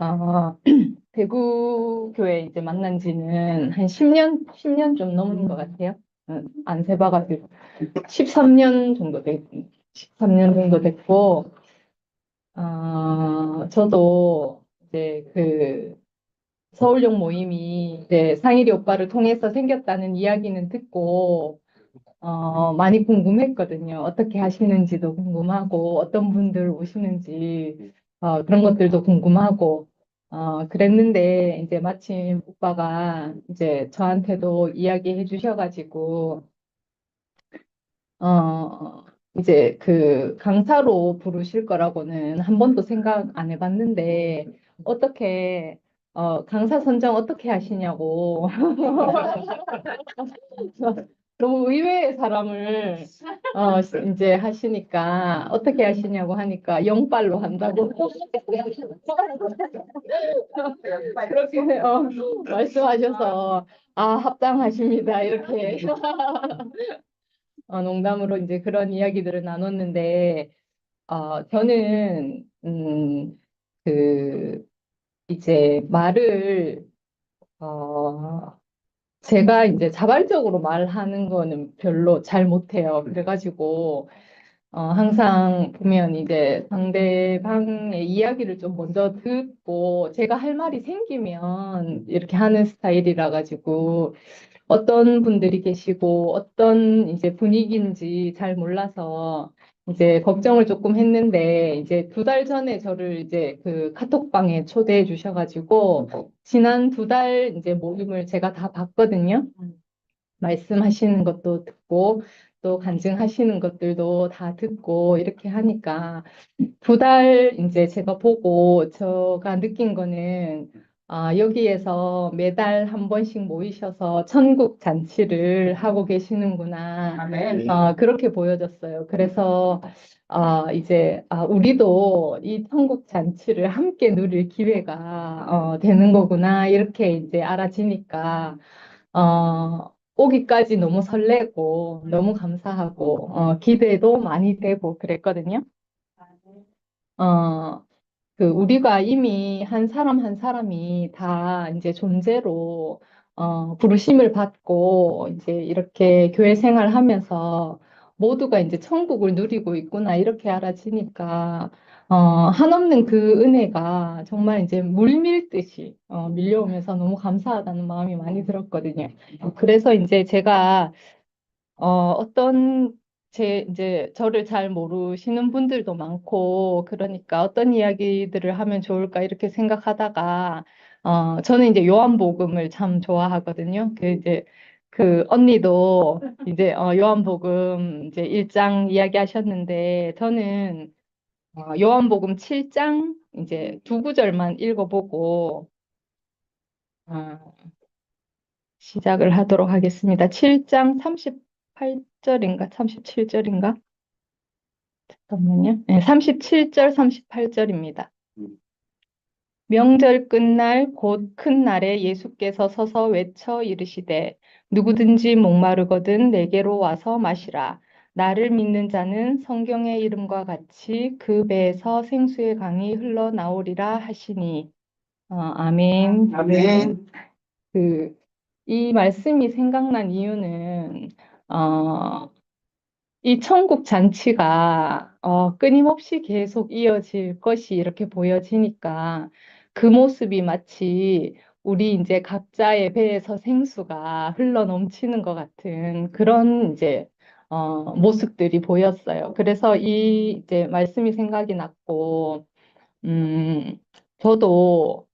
아, 대구 교회 이제 만난 지는 한 10년 좀 넘은 것 같아요. 안 세봐가지고. 13년 정도 됐, 13년 정도 됐고, 저도 이제 그 서울역 모임이 이제 상일이 오빠를 통해서 생겼다는 이야기는 듣고, 많이 궁금했거든요. 어떻게 하시는지도 궁금하고, 어떤 분들 오시는지, 그런 것들도 궁금하고, 그랬는데, 이제 마침 오빠가 이제 저한테도 이야기해 주셔가지고, 어, 이제 그 강사로 부르실 거라고는 한 번도 생각 안 해봤는데, 어떻게, 강사 선정 어떻게 하시냐고. 너무 의외의 사람을 이제 하시니까 어떻게 하시냐고 하니까 영빨로 한다고 그렇게 말씀하셔서 합당하십니다 이렇게 농담으로 이제 그런 이야기들을 나눴는데 저는 그 이제 말을 어, 제가 이제 자발적으로 말하는 거는 별로 잘 못해요. 그래가지고, 항상 보면 이제 상대방의 이야기를 좀 먼저 듣고, 제가 할 말이 생기면 이렇게 하는 스타일이라 가지고, 어떤 분들이 계시고 어떤 이제 분위기인지 잘 몰라서 이제 걱정을 조금 했는데 이제 2달 전에 저를 이제 그 카톡방에 초대해 주셔가지고 지난 2달 이제 모임을 제가 다 봤거든요. 말씀하시는 것도 듣고 또 간증하시는 것들도 다 듣고 이렇게 하니까 2달 이제 제가 보고 제가 느낀 거는 여기에서 매달 한 번씩 모이셔서 천국 잔치를 하고 계시는구나. 아멘. 그렇게 보여졌어요. 그래서 이제 우리도 이 천국 잔치를 함께 누릴 기회가 되는 거구나. 이렇게 이제 알아지니까 오기까지 너무 설레고 너무 감사하고 기대도 많이 되고 그랬거든요. 어, 우리가 이미 한 사람 한 사람이 다 이제 존재로, 부르심을 받고, 이제 이렇게 교회 생활하면서 모두가 이제 천국을 누리고 있구나, 이렇게 알아지니까, 한없는 그 은혜가 정말 이제 물 밀듯이, 밀려오면서 너무 감사하다는 마음이 많이 들었거든요. 그래서 이제 제가 어떤 이제 저를 잘 모르시는 분들도 많고 그러니까 어떤 이야기들을 하면 좋을까 이렇게 생각하다가 저는 이제 요한복음을 참 좋아하거든요. 그 이제 그 언니도 이제 요한복음 이제 1장 이야기하셨는데 저는 요한복음 7장 이제 2구절만 읽어보고 어, 시작을 하도록 하겠습니다. 7장 38절인가 37절인가? 잠깐만요. 네, 37절, 38절입니다. 명절 끝날 곧 큰 날에 예수께서 서서 외쳐 이르시되 누구든지 목마르거든 내게로 와서 마시라. 나를 믿는 자는 성경의 이름과 같이 그 배에서 생수의 강이 흘러나오리라 하시니 아멘. 아멘. 이 말씀이 생각난 이유는 어, 이 천국 잔치가 끊임없이 계속 이어질 것이 이렇게 보여지니까 그 모습이 마치 우리 이제 각자의 배에서 생수가 흘러 넘치는 것 같은 그런 이제 모습들이 보였어요. 그래서 이 이제 말씀이 생각이 났고, 음, 저도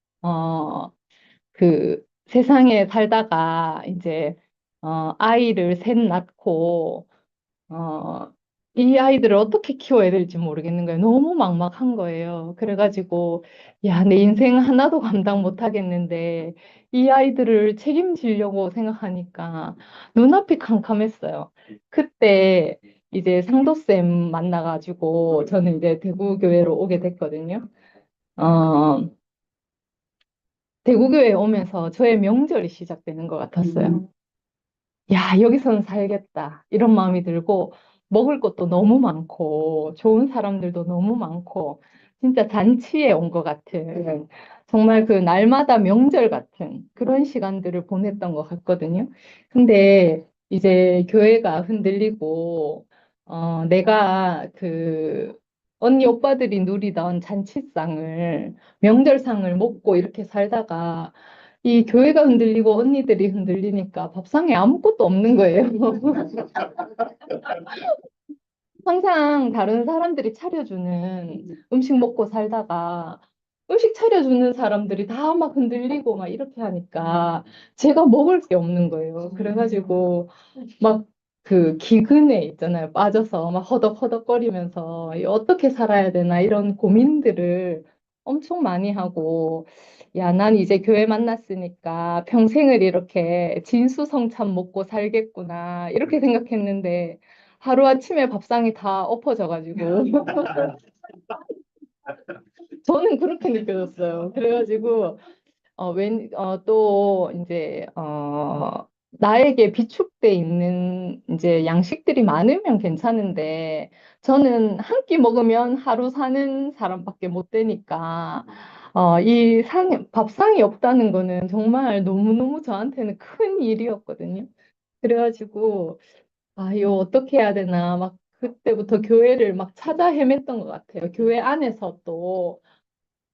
세상에 살다가 이제 아이를 셋 낳고 어, 이 아이들을 어떻게 키워야 될지 모르겠는 거예요. 너무 막막한 거예요. 그래가지고, 야, 내 인생 하나도 감당 못 하겠는데, 이 아이들을 책임지려고 생각하니까 눈앞이 캄캄했어요. 그때 이제 상도쌤 만나가지고, 저는 이제 대구교회로 오게 됐거든요. 어, 대구교회에 오면서 저의 명절이 시작되는 것 같았어요. 야, 여기서는 살겠다. 이런 마음이 들고, 먹을 것도 너무 많고, 좋은 사람들도 너무 많고, 진짜 잔치에 온 것 같은 정말 그 날마다 명절 같은 그런 시간들을 보냈던 것 같거든요. 근데 이제 교회가 흔들리고 내가 그 언니 오빠들이 누리던 잔치상을 명절상을 먹고 이렇게 살다가 이 교회가 흔들리고 언니들이 흔들리니까 밥상에 아무것도 없는 거예요. 항상 다른 사람들이 차려주는 음식 먹고 살다가 음식 차려주는 사람들이 다 막 흔들리고 막 이렇게 하니까 제가 먹을 게 없는 거예요. 그래가지고 막 그 기근에 있잖아요. 빠져서 막 허덕허덕거리면서 이 어떻게 살아야 되나 이런 고민들을 엄청 많이 하고 야, 난 이제 교회 만났으니까 평생을 이렇게 진수성찬 먹고 살겠구나 이렇게 생각했는데 하루아침에 밥상이 다 엎어져가지고 저는 그렇게 느껴졌어요. 그래가지고 또 이제 나에게 비축돼 있는 이제 양식들이 많으면 괜찮은데 저는 한 끼 먹으면 하루 사는 사람밖에 못 되니까 밥상이 없다는 거는 정말 너무너무 저한테는 큰 일이었거든요. 그래가지고 이거 어떻게 해야 되나 막 그때부터 교회를 막 찾아 헤맸던 것 같아요. 교회 안에서 또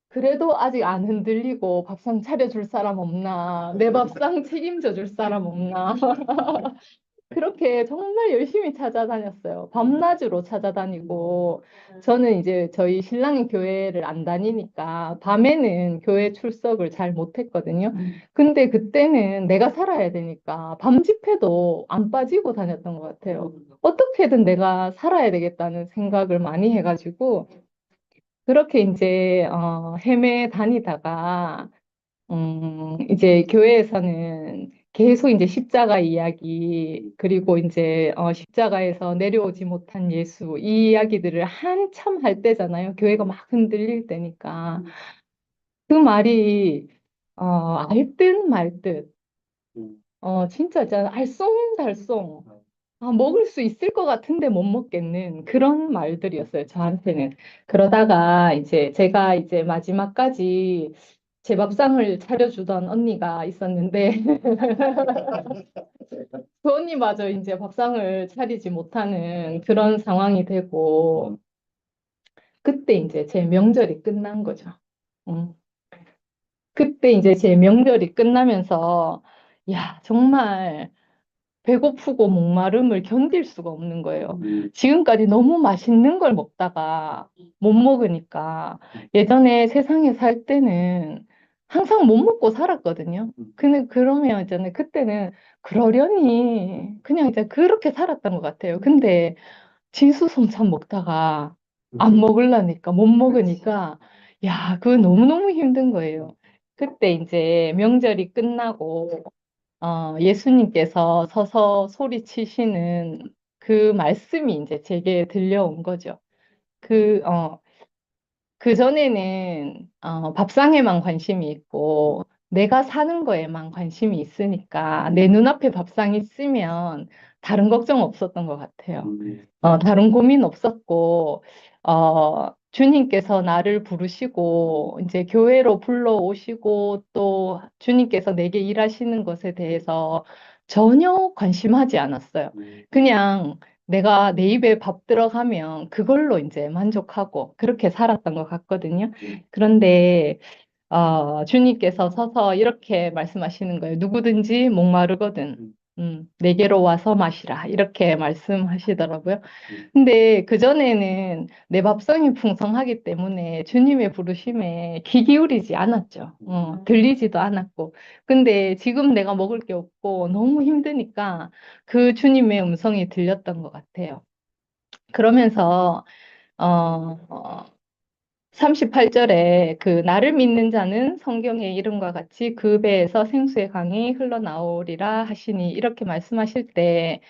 그래도 아직 안 흔들리고 밥상 차려줄 사람 없나? 내 밥상 책임져 줄 사람 없나? 그렇게 정말 열심히 찾아다녔어요. 밤낮으로 찾아다니고, 저는 이제 저희 신랑이 교회를 안 다니니까 밤에는 교회 출석을 잘 못했거든요. 근데 그때는 내가 살아야 되니까 밤 집회도 안 빠지고 다녔던 것 같아요. 어떻게든 내가 살아야 되겠다는 생각을 많이 해가지고, 그렇게 이제 헤매 다니다가 이제 교회에서는 계속 이제 십자가 이야기 그리고 이제 십자가에서 내려오지 못한 예수 이 이야기들을 한참 할 때잖아요. 교회가 막 흔들릴 때니까 그 말이 알듯 말듯 진짜 알쏭달쏭 먹을 수 있을 것 같은데 못 먹겠는 그런 말들이었어요, 저한테는. 그러다가 이제 제가 이제 마지막까지 제 밥상을 차려주던 언니가 있었는데, 그 언니마저 이제 밥상을 차리지 못하는 그런 상황이 되고, 그때 이제 제 명절이 끝난 거죠. 음. 그때 이제 제 명절이 끝나면서, 야, 정말 배고프고 목마름을 견딜 수가 없는 거예요. 지금까지 너무 맛있는 걸 먹다가 못 먹으니까 예전에 세상에 살 때는 항상 못 먹고 살았거든요. 근데 그러면 있잖아요. 그때는 그러려니 그냥 이제 그렇게 살았던 것 같아요. 근데 진수성찬 먹다가 안 먹으려니까 못 먹으니까 야, 그거 너무너무 힘든 거예요. 그때 이제 명절이 끝나고 예수님께서 서서 소리치시는 그 말씀이 이제 제게 들려온 거죠. 그, 어, 그전에는 밥상에만 관심이 있고 내가 사는 거에만 관심이 있으니까 내 눈앞에 밥상이 있으면 다른 걱정 없었던 것 같아요. 다른 고민 없었고 주님께서 나를 부르시고 이제 교회로 불러오시고 또 주님께서 내게 일하시는 것에 대해서 전혀 관심하지 않았어요. 그냥 내가 내 입에 밥 들어가면 그걸로 이제 만족하고 그렇게 살았던 것 같거든요. 그런데 주님께서 서서 이렇게 말씀하시는 거예요. 누구든지 목마르거든. 내게로 와서 마시라. 이렇게 말씀하시더라고요. 근데 그전에는 내 밥상이 풍성하기 때문에 주님의 부르심에 귀 기울이지 않았죠. 들리지도 않았고. 근데 지금 내가 먹을 게 없고 너무 힘드니까 그 주님의 음성이 들렸던 것 같아요. 그러면서, 어, 38절에 그 나를 믿는 자는 성경의 이름과 같이 그 배에서 생수의 강이 흘러나오리라 하시니 이렇게 말씀하실 때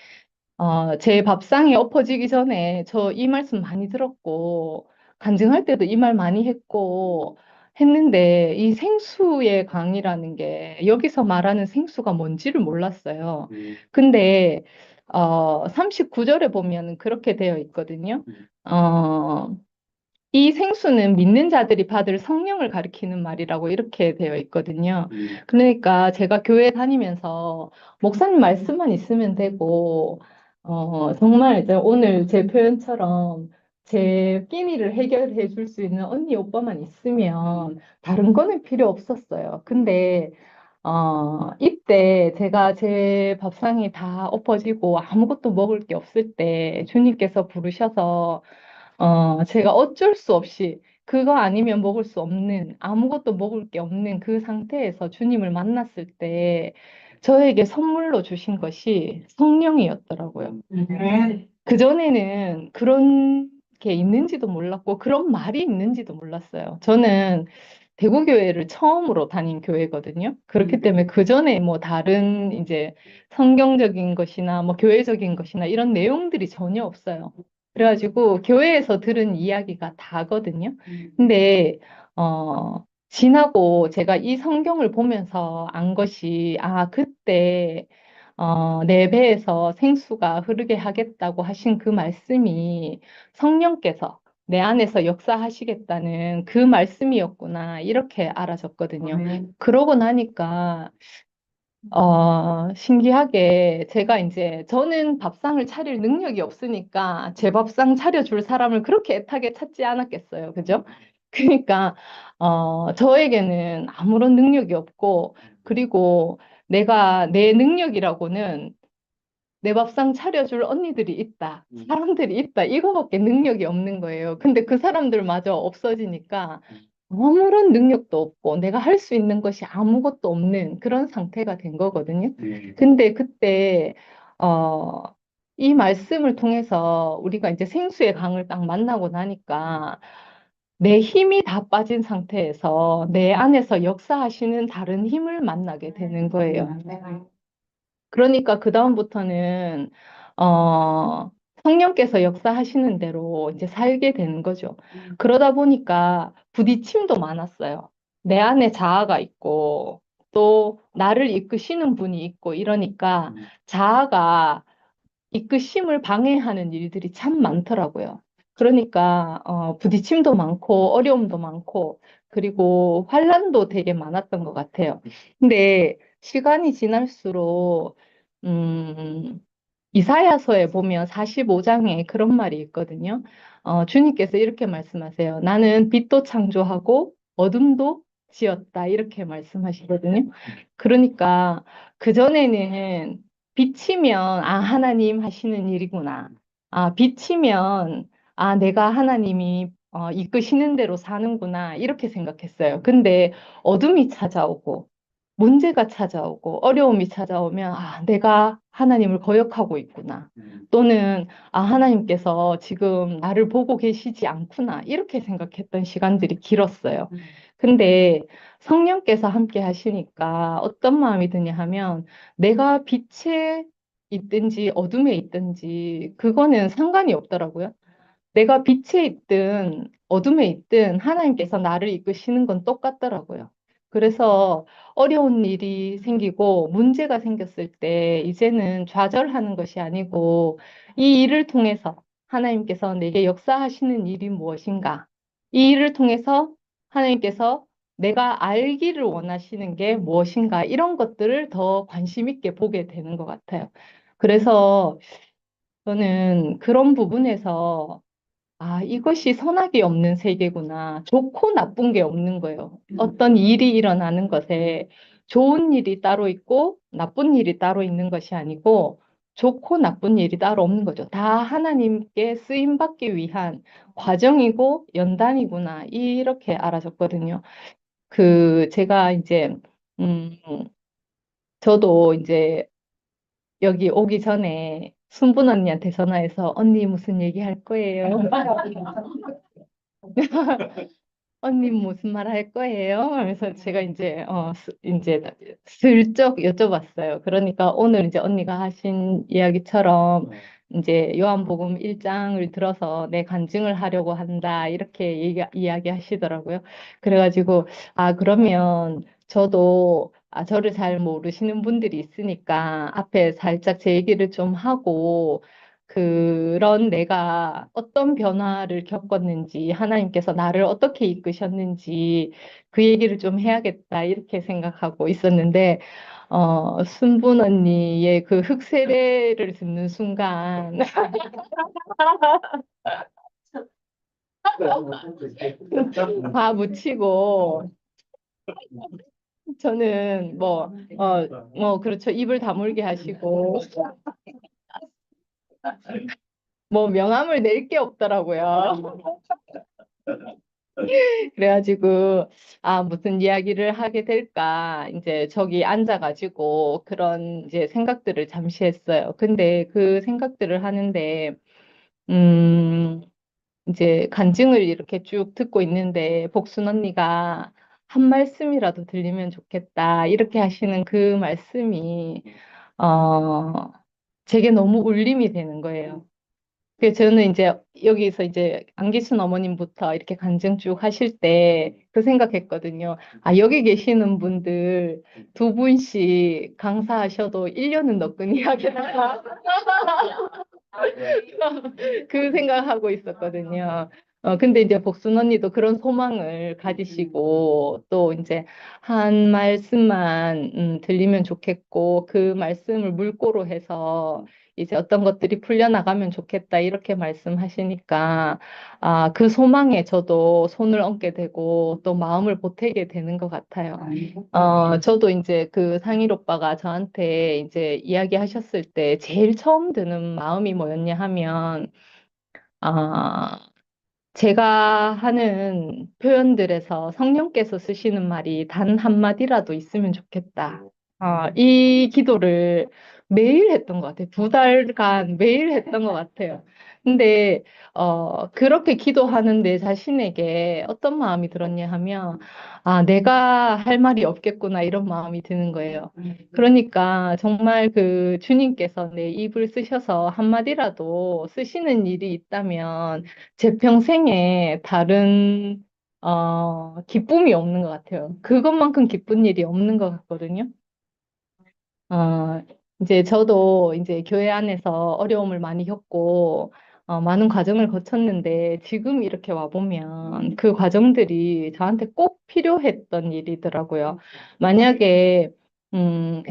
제 밥상이 엎어지기 전에 저 이 말씀 많이 들었고, 간증할 때도 이 말 많이 했고, 했는데, 이 생수의 강이라는 게, 여기서 말하는 생수가 뭔지를 몰랐어요. 근데, 39절에 보면 그렇게 되어 있거든요. 어, 이 생수는 믿는 자들이 받을 성령을 가리키는 말이라고 이렇게 되어 있거든요. 그러니까 제가 교회 다니면서 목사님 말씀만 있으면 되고, 정말 이제 오늘 제 표현처럼 제 끼니를 해결해 줄 수 있는 언니, 오빠만 있으면 다른 거는 필요 없었어요. 근데 이때 제가 제 밥상이 다 엎어지고 아무것도 먹을 게 없을 때 주님께서 부르셔서 제가 어쩔 수 없이 그거 아니면 먹을 수 없는 아무것도 먹을 게 없는 그 상태에서 주님을 만났을 때 저에게 선물로 주신 것이 성령이었더라고요. 그전에는 그런 게 있는지도 몰랐고 그런 말이 있는지도 몰랐어요. 저는 대구교회를 처음으로 다닌 교회거든요. 그렇기 때문에 그전에 뭐 다른 이제 성경적인 것이나 뭐 교회적인 것이나 이런 내용들이 전혀 없어요. 그래가지고 교회에서 들은 이야기가 다거든요. 근데 지나고 제가 이 성경을 보면서 안 것이 그때 내 배에서 생수가 흐르게 하겠다고 하신 그 말씀이 성령께서 내 안에서 역사하시겠다는 그 말씀이었구나 이렇게 알아졌거든요. 그러고 나니까 신기하게 제가 이제 저는 밥상을 차릴 능력이 없으니까 제 밥상 차려줄 사람을 그렇게 애타게 찾지 않았겠어요. 그죠? 그러니까 저에게는 아무런 능력이 없고 그리고 내가 내 능력이라고는 내 밥상 차려줄 언니들이 있다, 사람들이 있다, 이거밖에 능력이 없는 거예요. 근데 그 사람들마저 없어지니까 아무런 능력도 없고 내가 할 수 있는 것이 아무것도 없는 그런 상태가 된 거거든요. 근데 그때 어, 이 말씀을 통해서 우리가 이제 생수의 강을 딱 만나고 나니까 내 힘이 다 빠진 상태에서 내 안에서 역사하시는 다른 힘을 만나게 되는 거예요. 그러니까 그다음부터는 성령께서 역사하시는 대로 이제 살게 되는 거죠. 그러다 보니까 부딪힘도 많았어요. 내 안에 자아가 있고 또 나를 이끄시는 분이 있고 이러니까 자아가 이끄심을 방해하는 일들이 참 많더라고요. 그러니까 부딪힘도 많고 어려움도 많고 그리고 환란도 되게 많았던 것 같아요. 근데 시간이 지날수록 음, 이사야서에 보면 45장에 그런 말이 있거든요. 주님께서 이렇게 말씀하세요. 나는 빛도 창조하고 어둠도 지었다. 이렇게 말씀하시거든요. 그러니까 그전에는 빛이면 하나님 하시는 일이구나. 빛이면 내가 하나님이 이끄시는 대로 사는구나. 이렇게 생각했어요. 근데 어둠이 찾아오고 문제가 찾아오고 어려움이 찾아오면 내가 하나님을 거역하고 있구나. 또는 하나님께서 지금 나를 보고 계시지 않구나. 이렇게 생각했던 시간들이 길었어요. 근데 성령께서 함께 하시니까 어떤 마음이 드냐 하면 내가 빛에 있든지 어둠에 있든지 그거는 상관이 없더라고요. 내가 빛에 있든 어둠에 있든 하나님께서 나를 이끄시는 건 똑같더라고요. 그래서 어려운 일이 생기고 문제가 생겼을 때 이제는 좌절하는 것이 아니고 이 일을 통해서 하나님께서 내게 역사하시는 일이 무엇인가? 이 일을 통해서 하나님께서 내가 알기를 원하시는 게 무엇인가? 이런 것들을 더 관심 있게 보게 되는 것 같아요. 그래서 저는 그런 부분에서 이것이 선악이 없는 세계구나. 좋고 나쁜 게 없는 거예요. 어떤 일이 일어나는 것에 좋은 일이 따로 있고 나쁜 일이 따로 있는 것이 아니고 좋고 나쁜 일이 따로 없는 거죠. 다 하나님께 쓰임 받기 위한 과정이고 연단이구나. 이렇게 알아졌거든요. 제가 이제 음, 저도 이제 여기 오기 전에 순분 언니한테 전화해서 언니 무슨 얘기 할 거예요? 언니 무슨 말 할 거예요? 하면서 제가 이제 이제 슬쩍 여쭤봤어요. 그러니까 오늘 이제 언니가 하신 이야기처럼 이제 요한복음 1장을 들어서 내 간증을 하려고 한다 이렇게 이야기하시더라고요. 그래가지고 그러면 저도 저를 잘 모르시는 분들이 있으니까 앞에 살짝 제 얘기를 좀 하고 그런 내가 어떤 변화를 겪었는지, 하나님께서 나를 어떻게 이끄셨는지 그 얘기를 좀 해야겠다, 이렇게 생각하고 있었는데, 순분 언니의 그 흙세례를 듣는 순간, 다 묻히고, 저는 그렇죠. 입을 다물게 하시고, 뭐, 명함을 낼 게 없더라고요. 그래가지고, 무슨 이야기를 하게 될까, 이제 저기 앉아가지고 그런 이제 생각들을 잠시 했어요. 근데 그 생각들을 하는데, 음, 이제 간증을 이렇게 쭉 듣고 있는데, 복순 언니가 한 말씀이라도 들리면 좋겠다, 이렇게 하시는 그 말씀이, 어, 제게 너무 울림이 되는 거예요. 저는 이제 여기서 이제 안기순 어머님부터 이렇게 간증 쭉 하실 때 그 생각했거든요. 여기 계시는 분들 두 분씩 강사하셔도 1년은 너끈히 하겠다. 그 생각하고 있었거든요. 근데 이제 복순 언니도 그런 소망을 가지시고 또 이제 한 말씀만 들리면 좋겠고 그 말씀을 물꼬로 해서 이제 어떤 것들이 풀려나가면 좋겠다 이렇게 말씀하시니까 그 소망에 저도 손을 얹게 되고 또 마음을 보태게 되는 것 같아요. 저도 이제 그 상일 오빠가 저한테 이제 이야기하셨을 때 제일 처음 드는 마음이 뭐였냐 하면, 아, 제가 하는 표현들에서 성령께서 쓰시는 말이 단 한마디라도 있으면 좋겠다. 이 기도를 매일 했던 것 같아요. 2달간 매일 했던 것 같아요. 근데, 그렇게 기도하는 내 자신에게 어떤 마음이 들었냐 하면, 내가 할 말이 없겠구나, 이런 마음이 드는 거예요. 그러니까 정말 그 주님께서 내 입을 쓰셔서 한마디라도 쓰시는 일이 있다면, 제 평생에 다른 기쁨이 없는 것 같아요. 그것만큼 기쁜 일이 없는 것 같거든요. 어, 이제 저도 이제 교회 안에서 어려움을 많이 겪고 많은 과정을 거쳤는데 지금 이렇게 와보면 그 과정들이 저한테 꼭 필요했던 일이더라고요. 만약에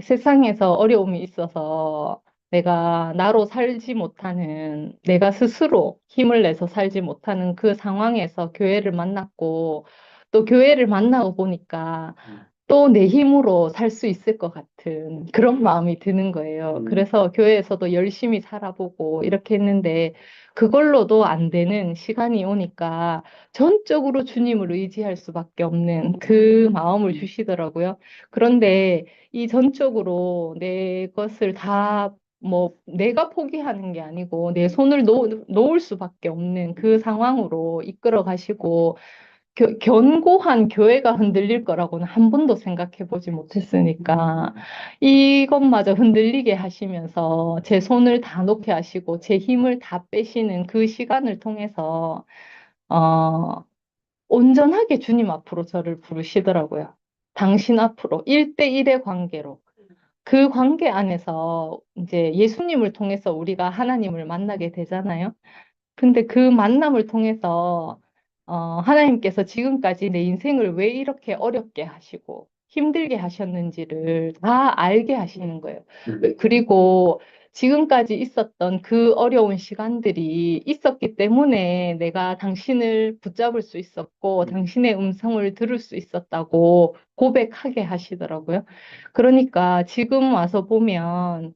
세상에서 어려움이 있어서 내가 나로 살지 못하는, 내가 스스로 힘을 내서 살지 못하는 그 상황에서 교회를 만났고 또 교회를 만나고 보니까 또 내 힘으로 살 수 있을 것 같은 그런 마음이 드는 거예요. 그래서 교회에서도 열심히 살아보고 이렇게 했는데 그걸로도 안 되는 시간이 오니까 전적으로 주님을 의지할 수밖에 없는 그 마음을 주시더라고요. 그런데 이 전적으로 내 것을 다 내가 포기하는 게 아니고 내 손을 놓을 수밖에 없는 그 상황으로 이끌어 가시고 견고한 교회가 흔들릴 거라고는 한 번도 생각해 보지 못했으니까 이것마저 흔들리게 하시면서 제 손을 다 놓게 하시고 제 힘을 다 빼시는 그 시간을 통해서 어, 온전하게 주님 앞으로 저를 부르시더라고요. 당신 앞으로 1대1의 관계로. 그 관계 안에서 이제 예수님을 통해서 우리가 하나님을 만나게 되잖아요. 근데 그 만남을 통해서 하나님께서 지금까지 내 인생을 왜 이렇게 어렵게 하시고 힘들게 하셨는지를 다 알게 하시는 거예요. 그리고 지금까지 있었던 그 어려운 시간들이 있었기 때문에 내가 당신을 붙잡을 수 있었고 당신의 음성을 들을 수 있었다고 고백하게 하시더라고요. 그러니까 지금 와서 보면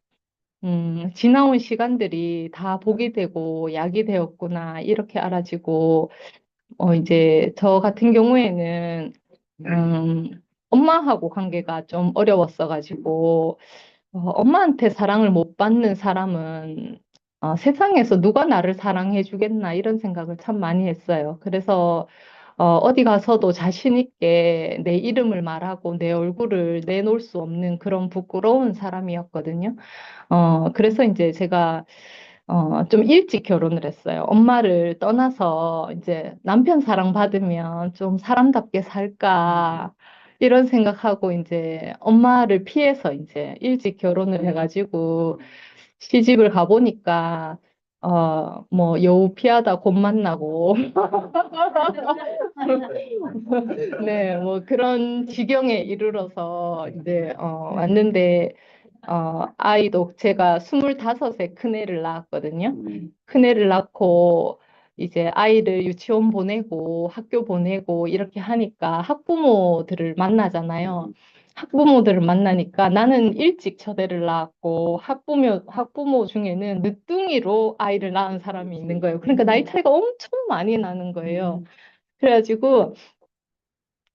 지나온 시간들이 다 복이 되고 약이 되었구나, 이렇게 알아지고, 이제 저 같은 경우에는, 엄마하고 관계가 좀 어려웠어가지고, 엄마한테 사랑을 못 받는 사람은 세상에서 누가 나를 사랑해 주겠나, 이런 생각을 참 많이 했어요. 그래서 어디 가서도 자신 있게 내 이름을 말하고 내 얼굴을 내놓을 수 없는 그런 부끄러운 사람이었거든요. 그래서 이제 제가, 좀 일찍 결혼을 했어요. 엄마를 떠나서 이제 남편 사랑받으면 좀 사람답게 살까, 이런 생각하고 이제 엄마를 피해서 이제 일찍 결혼을 해가지고 시집을 가보니까 뭐, 여우 피하다 곧 만나고, 네, 뭐, 그런 지경에 이르러서 이제, 왔는데, 아이도 제가 25세 큰애를 낳았거든요. 큰애를 낳고, 이제 아이를 유치원 보내고, 학교 보내고, 이렇게 하니까 학부모들을 만나잖아요. 학부모들을 만나니까 나는 일찍 처대를 낳았고, 학부모 중에는 늦둥이로 아이를 낳은 사람이 있는 거예요. 그러니까 나이 차이가 엄청 많이 나는 거예요. 그래가지고,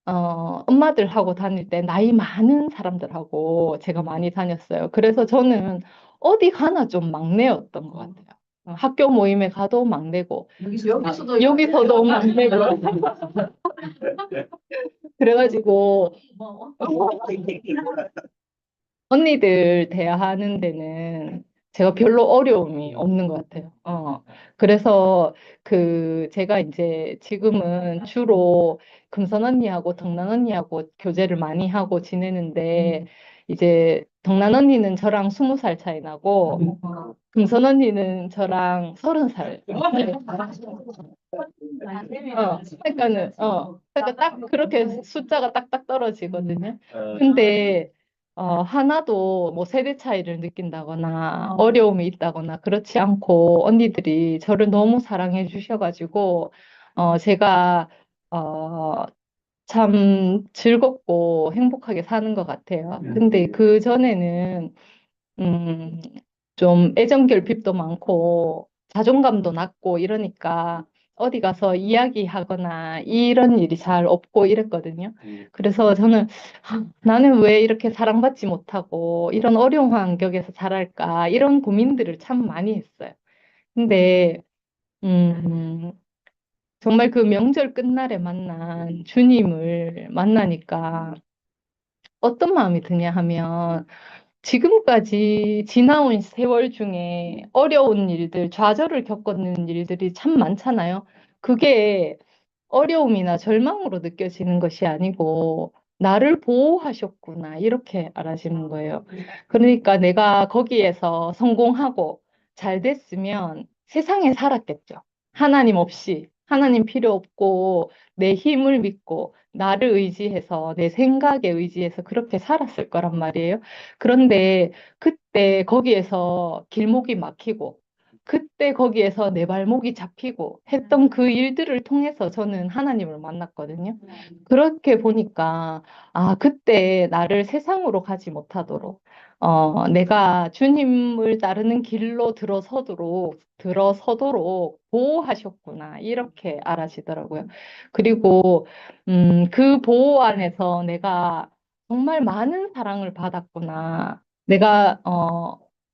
엄마들하고 다닐 때 나이 많은 사람들하고 제가 많이 다녔어요. 그래서 저는 어디 가나 좀 막내였던 것 같아요. 학교 모임에 가도 막내고, 여기서도 막내고. 그래가지고, 언니들 대화하는 데는 제가 별로 어려움이 없는 것 같아요. 그래서 제가 이제 지금은 주로 금선 언니하고 덕난 언니하고 교제를 많이 하고 지내는데 이제 덕난 언니는 저랑 20살 차이 나고 금선 언니는 저랑 30살. 그러니까 딱 그렇게 숫자가 딱딱 떨어지거든요. 근데 하나도 뭐 세대 차이를 느낀다거나 어려움이 있다거나 그렇지 않고 언니들이 저를 너무 사랑해 주셔가지고 제가 어, 참 즐겁고 행복하게 사는 것 같아요. 근데 그 전에는 음, 좀 애정 결핍도 많고 자존감도 낮고 이러니까 어디 가서 이야기하거나 이런 일이 잘 없고 이랬거든요. 그래서 저는 나는 왜 이렇게 사랑받지 못하고 이런 어려운 환경에서 자랄까 이런 고민들을 참 많이 했어요. 근데 음, 정말 그 명절 끝날에 만난 주님을 만나니까 어떤 마음이 드냐 하면 지금까지 지나온 세월 중에 어려운 일들, 좌절을 겪었는 일들이 참 많잖아요. 그게 어려움이나 절망으로 느껴지는 것이 아니고, 나를 보호하셨구나, 이렇게 알아지는 거예요. 그러니까 내가 거기에서 성공하고 잘 됐으면 세상에 살았겠죠. 하나님 없이, 하나님 필요 없고, 내 힘을 믿고, 나를 의지해서, 내 생각에 의지해서 그렇게 살았을 거란 말이에요. 그런데 그때 거기에서 길목이 막히고, 그때 거기에서 내 발목이 잡히고 했던 그 일들을 통해서 저는 하나님을 만났거든요. 그렇게 보니까, 그때 나를 세상으로 가지 못하도록, 내가 주님을 따르는 길로 들어서도록 보호하셨구나. 이렇게 알아지더라고요. 그리고, 그 보호 안에서 내가 정말 많은 사랑을 받았구나. 내가,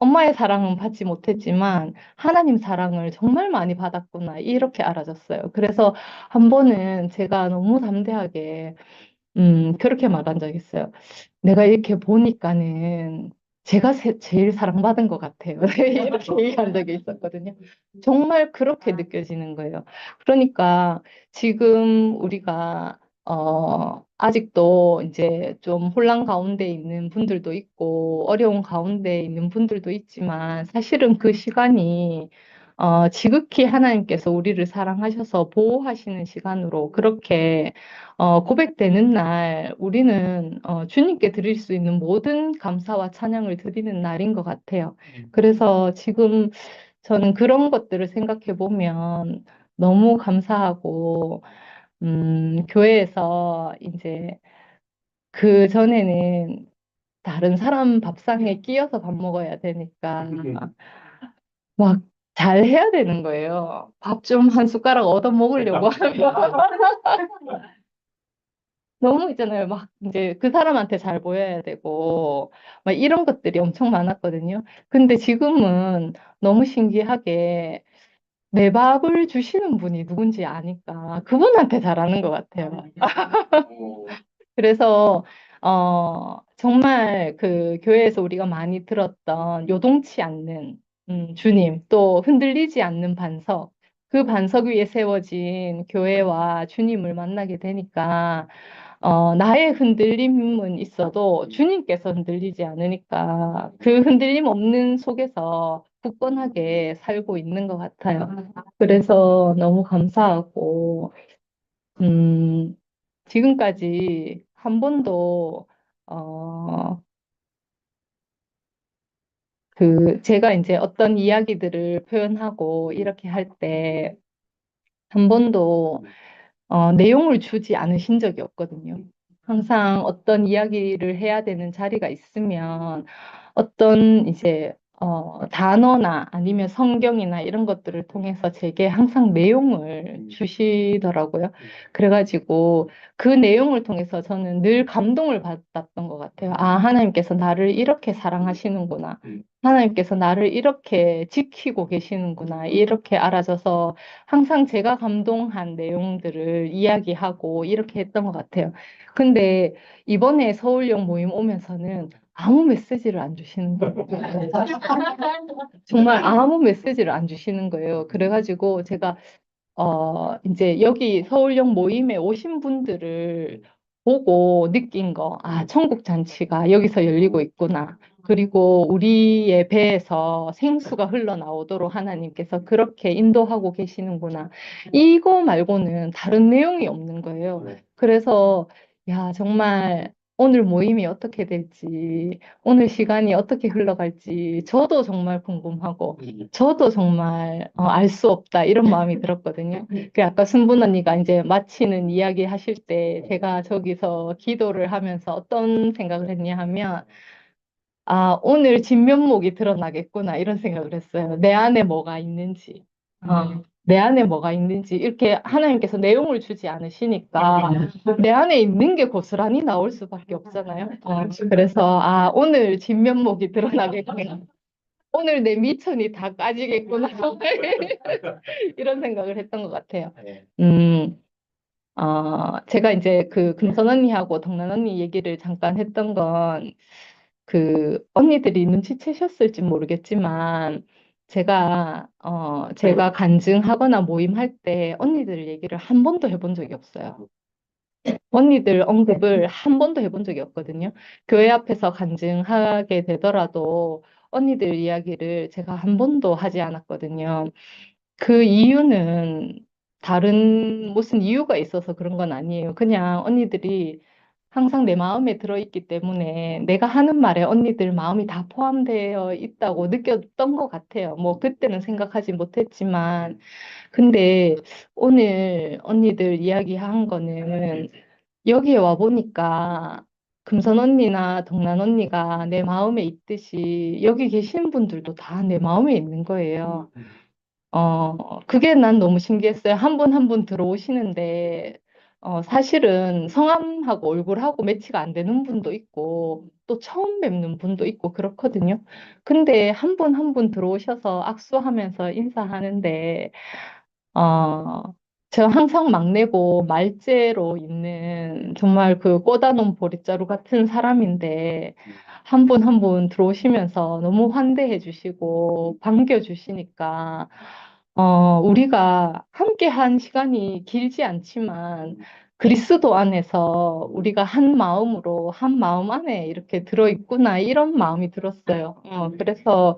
엄마의 사랑은 받지 못했지만 하나님 사랑을 정말 많이 받았구나. 이렇게 알아졌어요. 그래서 한 번은 제가 너무 담대하게, 그렇게 말한 적이 있어요. 내가 이렇게 보니까는 제가 제일 사랑받은 것 같아요. 이렇게 얘기한 적이 있었거든요. 정말 그렇게 느껴지는 거예요. 그러니까 지금 우리가 아직도 이제 좀 혼란 가운데 있는 분들도 있고 어려운 가운데 있는 분들도 있지만 사실은 그 시간이 지극히 하나님께서 우리를 사랑하셔서 보호하시는 시간으로 그렇게 고백되는 날, 우리는 주님께 드릴 수 있는 모든 감사와 찬양을 드리는 날인 것 같아요. 그래서 지금 저는 그런 것들을 생각해 보면 너무 감사하고, 교회에서 이제 그 전에는 다른 사람 밥상에 끼어서 밥 먹어야 되니까 막 잘해야 되는 거예요. 밥 좀 한 숟가락 얻어 먹으려고 하면. 너무 있잖아요. 막 이제 그 사람한테 잘 보여야 되고, 막 이런 것들이 엄청 많았거든요. 근데 지금은 너무 신기하게 내 밥을 주시는 분이 누군지 아니까 그분한테 잘하는 것 같아요. 그래서, 정말 그 교회에서 우리가 많이 들었던 요동치 않는, 주님, 또 흔들리지 않는 반석, 그 반석 위에 세워진 교회와 주님을 만나게 되니까, 나의 흔들림은 있어도 주님께서 흔들리지 않으니까 그 흔들림 없는 속에서 굳건하게 살고 있는 것 같아요. 그래서 너무 감사하고, 음, 지금까지 한 번도, 어, 제가 이제 어떤 이야기들을 표현하고 이렇게 할 때, 한 번도 내용을 주지 않으신 적이 없거든요. 항상 어떤 이야기를 해야 되는 자리가 있으면 어떤 이제 단어나 아니면 성경이나 이런 것들을 통해서 제게 항상 내용을 주시더라고요. 그래가지고 그 내용을 통해서 저는 늘 감동을 받았던 것 같아요. 아, 하나님께서 나를 이렇게 사랑하시는구나. 하나님께서 나를 이렇게 지키고 계시는구나. 이렇게 알아져서 항상 제가 감동한 내용들을 이야기하고 이렇게 했던 것 같아요. 근데 이번에 서울역 모임 오면서는 아무 메시지를 안 주시는 거예요. 정말 아무 메시지를 안 주시는 거예요. 그래가지고 제가 이제 여기 서울역 모임에 오신 분들을 보고 느낀 거, 아, 천국 잔치가 여기서 열리고 있구나. 그리고 우리의 배에서 생수가 흘러나오도록 하나님께서 그렇게 인도하고 계시는구나. 이거 말고는 다른 내용이 없는 거예요. 그래서, 야, 정말 오늘 모임이 어떻게 될지, 오늘 시간이 어떻게 흘러갈지, 저도 정말 궁금하고, 저도 정말 알 수 없다 이런 마음이 들었거든요. 그 아까 순분 언니가 이제 마치는 이야기 하실 때 제가 저기서 기도를 하면서 어떤 생각을 했냐 하면 아, 오늘 진면목이 드러나겠구나 이런 생각을 했어요. 내 안에 뭐가 있는지. 내 안에 뭐가 있는지 이렇게 하나님께서 내용을 주지 않으시니까 내 안에 있는 게 고스란히 나올 수밖에 없잖아요. 그래서 아, 오늘 진면목이 드러나겠구나. 오늘 내 미천이 다 까지겠구나. 이런 생각을 했던 것 같아요. 음, 제가 이제 그 금선 언니하고 덕난 언니 얘기를 잠깐 했던 건 그 언니들이 눈치채셨을지 모르겠지만 제가 간증하거나 모임할 때 언니들 얘기를 한 번도 해본 적이 없어요. 언니들 언급을 한 번도 해본 적이 없거든요. 교회 앞에서 간증하게 되더라도 언니들 이야기를 제가 한 번도 하지 않았거든요. 그 이유는 다른 무슨 이유가 있어서 그런 건 아니에요. 그냥 언니들이 항상 내 마음에 들어있기 때문에 내가 하는 말에 언니들 마음이 다 포함되어 있다고 느꼈던 것 같아요. 뭐 그때는 생각하지 못했지만 근데 오늘 언니들 이야기한 거는 여기에 와 보니까 금선 언니나 동란 언니가 내 마음에 있듯이 여기 계신 분들도 다 내 마음에 있는 거예요. 그게 난 너무 신기했어요. 한 분 한 분 들어오시는데, 사실은 성함하고 얼굴하고 매치가 안 되는 분도 있고, 또 처음 뵙는 분도 있고, 그렇거든요. 근데 한 분 한 분 들어오셔서 악수하면서 인사하는데, 어, 제가 항상 막내고 말재로 있는 정말 그 꽂아놓은 보릿자루 같은 사람인데, 한 분 한 분 들어오시면서 너무 환대해 주시고, 반겨 주시니까, 우리가 함께 한 시간이 길지 않지만, 그리스도 안에서 우리가 한 마음으로, 한 마음 안에 이렇게 들어있구나, 이런 마음이 들었어요. 그래서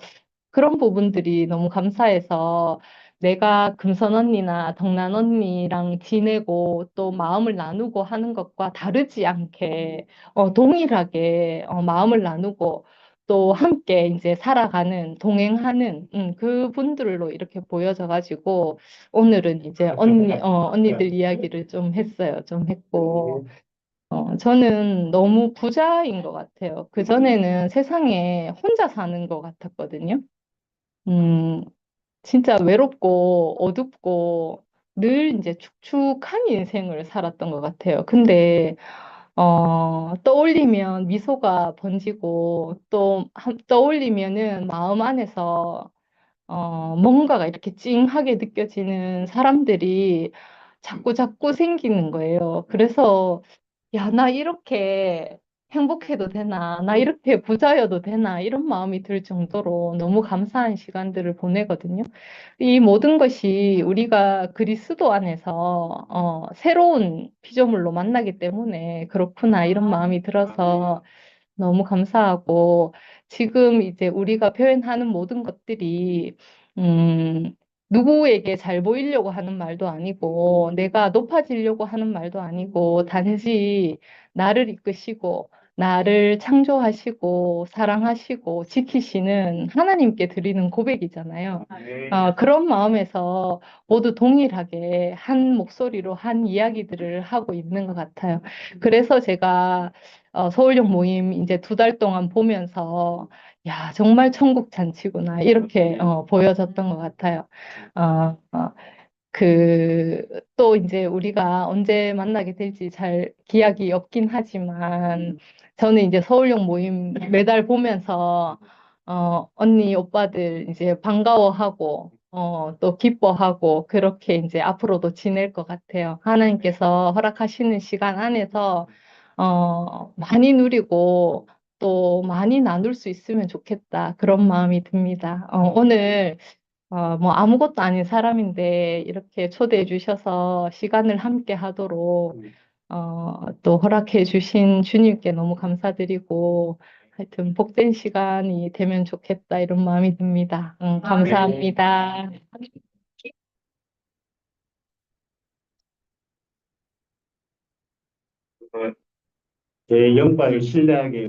그런 부분들이 너무 감사해서 내가 금선 언니나 덕난 언니랑 지내고 또 마음을 나누고 하는 것과 다르지 않게 동일하게 마음을 나누고 또 함께 이제 살아가는 동행하는 그 분들로 이렇게 보여져 가지고 오늘은 이제 언니들 이야기를 좀 했어요. 좀 했고 저는 너무 부자인 것 같아요. 그전에는 세상에 혼자 사는 것 같았거든요. 음, 진짜 외롭고 어둡고 늘 이제 축축한 인생을 살았던 것 같아요. 근데, 떠올리면 미소가 번지고 또 떠올리면은 마음 안에서 뭔가가 이렇게 찡하게 느껴지는 사람들이 자꾸 자꾸 생기는 거예요. 그래서 야, 나 이렇게 행복해도 되나? 나 이렇게 부자여도 되나? 이런 마음이 들 정도로 너무 감사한 시간들을 보내거든요. 이 모든 것이 우리가 그리스도 안에서 새로운 피조물로 만나기 때문에 그렇구나 이런 마음이 들어서 너무 감사하고, 지금 이제 우리가 표현하는 모든 것들이, 음, 누구에게 잘 보이려고 하는 말도 아니고, 내가 높아지려고 하는 말도 아니고, 단지 나를 이끄시고, 나를 창조하시고, 사랑하시고, 지키시는 하나님께 드리는 고백이잖아요. 그런 마음에서 모두 동일하게 한 목소리로 한 이야기들을 하고 있는 것 같아요. 그래서 제가 서울역 모임 이제 2달 동안 보면서 야, 정말 천국 잔치구나. 이렇게 보여졌던 것 같아요. 어, 어, 또 이제 우리가 언제 만나게 될지 잘 기약이 없긴 하지만 저는 이제 서울역 모임 매달 보면서 언니, 오빠들 이제 반가워하고 또 기뻐하고 그렇게 이제 앞으로도 지낼 것 같아요. 하나님께서 허락하시는 시간 안에서 많이 누리고 또 많이 나눌 수 있으면 좋겠다. 그런 마음이 듭니다. 오늘 뭐 아무것도 아닌 사람인데 이렇게 초대해 주셔서 시간을 함께 하도록 또 허락해 주신 주님께 너무 감사드리고 하여튼 복된 시간이 되면 좋겠다 이런 마음이 듭니다. 감사합니다. 제 영광을 신뢰하게